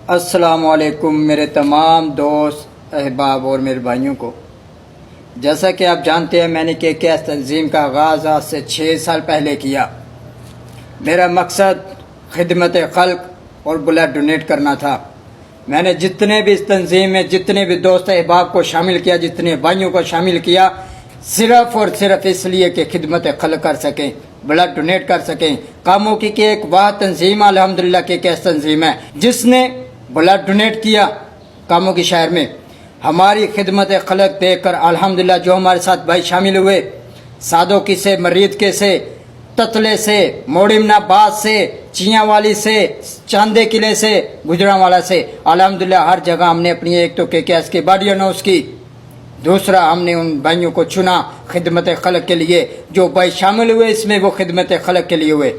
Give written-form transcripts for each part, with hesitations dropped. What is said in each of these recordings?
السلام علیکم میرے تمام دوست احباب اور میرے بھائیوں کو۔ جیسا کہ آپ جانتے ہیں میں نے KKS تنظیم کا آغاز آج سے 6 سال پہلے کیا۔ میرا مقصد خدمت خلق اور بلڈ ڈونیٹ کرنا تھا۔ میں نے جتنے بھی اس تنظیم میں جتنے بھی دوست احباب کو شامل کیا، جتنے بھائیوں کو شامل کیا، صرف اور صرف اس لیے کہ خدمت خلق کر سکیں، بلڈ ڈونیٹ کر سکیں۔ کاموں کی ایک واحد تنظیم الحمدللہ KKS تنظیم ہے جس نے بلڈ ڈونیٹ کیا کاموں کی شہر میں۔ ہماری خدمت خلق دیکھ کر الحمدللہ جو ہمارے ساتھ بھائی شامل ہوئے، سادوکی سے، مرید کے سے، تتلے سے، موڑمنا آباد سے، چیاں والی سے، چاندے قلعے سے، گجرانوالا سے، الحمدللہ ہر جگہ ہم نے اپنی ایک تو KKS کی باڈی اناؤنس کی، دوسرا ہم نے ان بھائیوں کو چنا خدمت خلق کے لیے۔ جو بھائی شامل ہوئے اس میں وہ خدمت خلق کے لیے ہوئے۔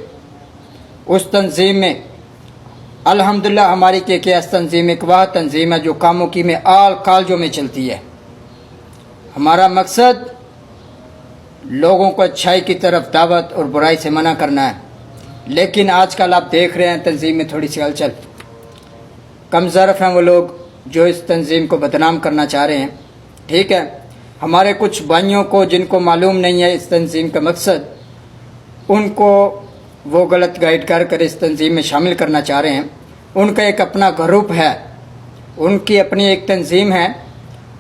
اس تنظیم میں الحمدللہ ہماری KKS تنظیم ایک واحد تنظیم ہے جو کاموں کی میں آل کالجوں میں چلتی ہے۔ ہمارا مقصد لوگوں کو اچھائی کی طرف دعوت اور برائی سے منع کرنا ہے۔ لیکن آج کل آپ دیکھ رہے ہیں تنظیم میں تھوڑی سی ہلچل، کم ظرف ہیں وہ لوگ جو اس تنظیم کو بدنام کرنا چاہ رہے ہیں۔ ٹھیک ہے، ہمارے کچھ بھائیوں کو جن کو معلوم نہیں ہے اس تنظیم کا مقصد، ان کو وہ غلط گائیڈ کر اس تنظیم میں شامل کرنا چاہ رہے ہیں۔ ان کا ایک اپنا گروپ ہے، ان کی اپنی ایک تنظیم ہے،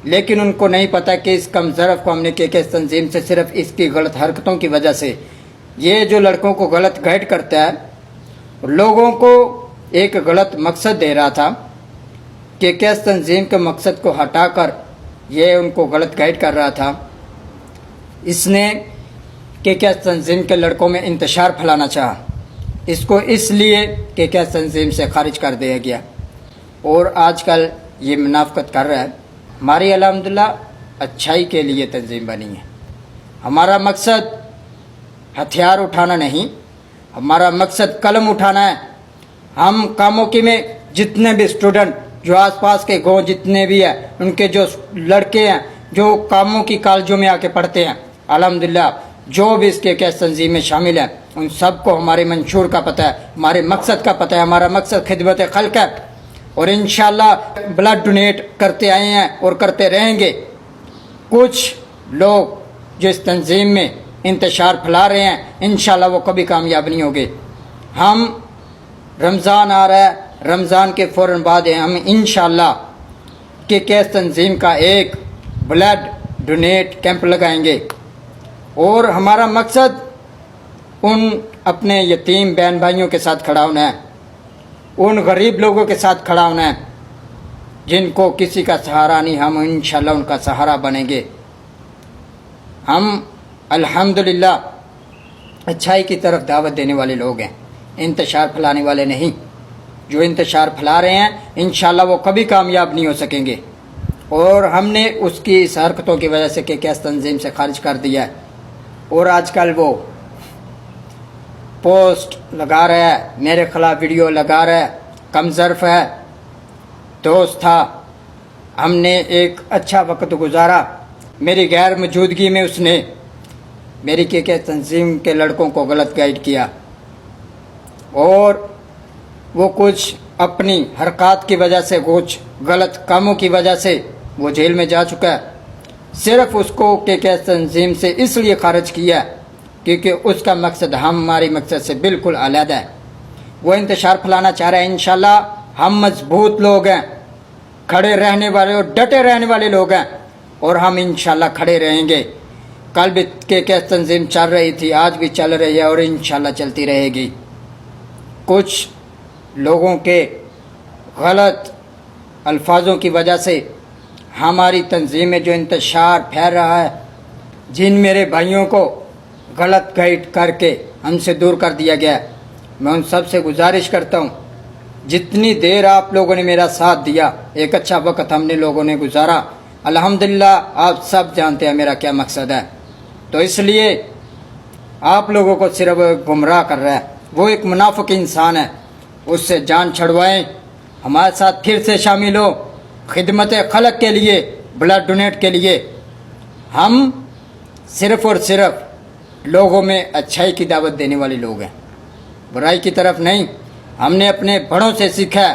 لیکن ان کو نہیں پتہ کہ اس کم ظرف کو ہم نے KKS تنظیم سے صرف اس کی غلط حرکتوں کی وجہ سے، یہ جو لڑکوں کو غلط گائیڈ کرتا ہے، لوگوں کو ایک غلط مقصد دے رہا تھا۔ KKS تنظیم کے مقصد کو ہٹا کر یہ ان کو غلط گائیڈ کر رہا تھا۔ اس نے KKS تنظیم کے لڑکوں میں انتشار پھیلانا چاہا، اس کو اس لیے KKS تنظیم سے خارج کر دیا گیا اور آج کل یہ منافقت کر رہا ہے۔ ہماری الحمدللہ اچھائی کے لیے تنظیم بنی ہے۔ ہمارا مقصد ہتھیار اٹھانا نہیں، ہمارا مقصد قلم اٹھانا ہے۔ ہم کاموں کی میں جتنے بھی اسٹوڈنٹ جو آس پاس کے گاؤں جتنے بھی ہیں، ان کے جو لڑکے ہیں جو کاموں کی کالجوں میں آ کے پڑھتے ہیں، الحمدللہ جو بھی اس KKS تنظیم میں شامل ہیں، ان سب کو ہمارے منشور کا پتہ ہے، ہمارے مقصد کا پتہ ہے۔ ہمارا مقصد خدمت خلق ہے اور انشاءاللہ بلڈ ڈونیٹ کرتے آئے ہیں اور کرتے رہیں گے۔ کچھ لوگ جو اس تنظیم میں انتشار پھیلا رہے ہیں، انشاءاللہ وہ کبھی کامیاب نہیں ہوگے۔ ہم رمضان آ رہا ہے، رمضان کے فوراً بعد ہم انشاءاللہ KKS تنظیم کا ایک بلڈ ڈونیٹ کیمپ لگائیں گے اور ہمارا مقصد ان اپنے یتیم بہن بھائیوں کے ساتھ کھڑا ہونا ہے، ان غریب لوگوں کے ساتھ کھڑا ہونا ہے جن کو کسی کا سہارا نہیں۔ ہم انشاءاللہ ان کا سہارا بنیں گے۔ ہم الحمدللہ اچھائی کی طرف دعوت دینے والے لوگ ہیں، انتشار پھیلانے والے نہیں۔ جو انتشار پھیلا رہے ہیں انشاءاللہ وہ کبھی کامیاب نہیں ہو سکیں گے، اور ہم نے اس کی اس حرکتوں کی وجہ سے KKS تنظیم سے خارج کر دیا ہے۔ اور آج کل وہ پوسٹ لگا رہا ہے، میرے خلاف ویڈیو لگا رہا ہے، کم ظرف ہے۔ دوست تھا، ہم نے ایک اچھا وقت گزارا، میری غیر موجودگی میں اس نے میری KKS تنظیم کے لڑکوں کو غلط گائیڈ کیا اور وہ کچھ اپنی حرکات کی وجہ سے، کچھ غلط کاموں کی وجہ سے وہ جیل میں جا چکا ہے۔ صرف اس کو KKS تنظیم سے اس لیے خارج کیا کیونکہ اس کا مقصد ہمارے مقصد سے بالکل علیحدہ ہے۔ وہ انتشار پھیلانا چاہ رہا ہے۔ انشاءاللہ ہم مضبوط لوگ ہیں، کھڑے رہنے والے اور ڈٹے رہنے والے لوگ ہیں، اور ہم انشاءاللہ کھڑے رہیں گے۔ کل بھی KKS تنظیم چل رہی تھی، آج بھی چل رہی ہے اور انشاءاللہ چلتی رہے گی۔ کچھ لوگوں کے غلط الفاظوں کی وجہ سے ہماری تنظیم میں جو انتشار پھیل رہا ہے، جن میرے بھائیوں کو غلط گائیڈ کر کے ہم سے دور کر دیا گیا ہے، میں ان سب سے گزارش کرتا ہوں، جتنی دیر آپ لوگوں نے میرا ساتھ دیا، ایک اچھا وقت ہم نے لوگوں نے گزارا، الحمدللہ آپ سب جانتے ہیں میرا کیا مقصد ہے۔ تو اس لیے آپ لوگوں کو صرف گمراہ کر رہا ہے، وہ ایک منافق انسان ہے، اس سے جان چھڑوائیں، ہمارے ساتھ پھر سے شامل ہو خدمت خلق کے لیے، بلڈ ڈونیٹ کے لیے۔ ہم صرف اور صرف لوگوں میں اچھائی کی دعوت دینے والے لوگ ہیں، برائی کی طرف نہیں۔ ہم نے اپنے بڑوں سے سیکھا ہے،